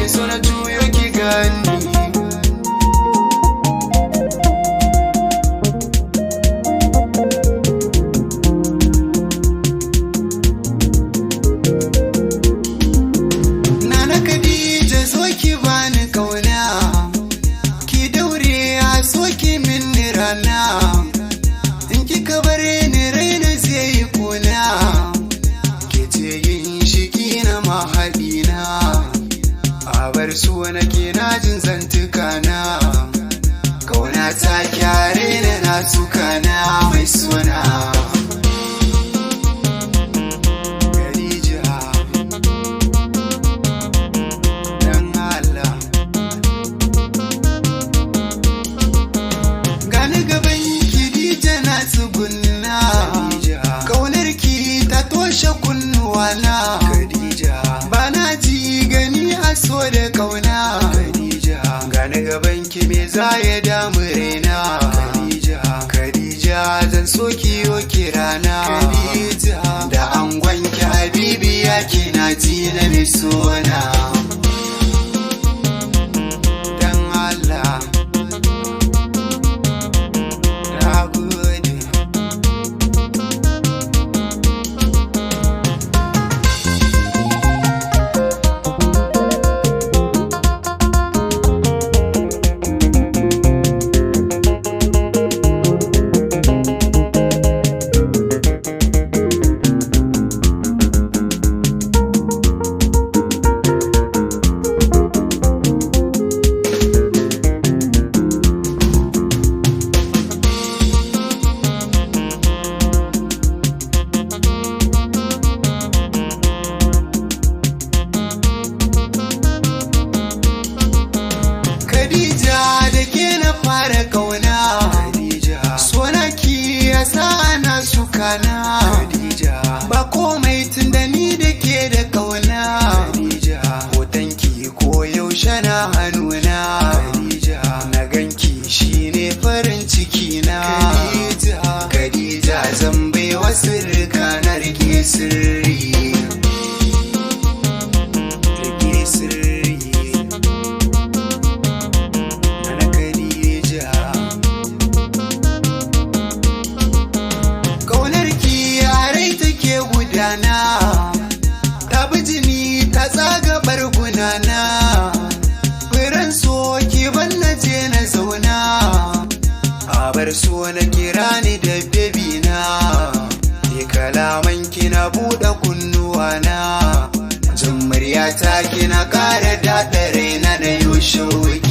nake so na juyo ki gani. Nana Khadija zo ki bani kauna, ki daure a so ki min rana, in kika bare ni raina zai yi kuna, ke ce yin shiki na mahaɗina, a bar su nake na jin zantuka na, kauna ta kyare na tukana mai suna. Kaunar ki ta toshe kunnuwana, bana ji gani a so da kauna. Gani gaban ki me za ya damu raina, Khadija zan so ki yo kirana, da angon ki Habibiya kina ji na mai sona. Dan Allah fara kauna, sona ki yasa ana sukana, ba komai tun da ni da ke da kauna, hoton ki ko yaushe na hannuna, na ganki shine farin ciki na, Khadija zan bai wasu rika na rike sirri. Ta bi jini ta tsaga bargunana, firan so ki ban na je na zauna, a bar so na kira ni da bebi na, ni kalaman ki na buɗe kunnuwana, jin muryata ki na ƙara daɗa raina na yau shauki.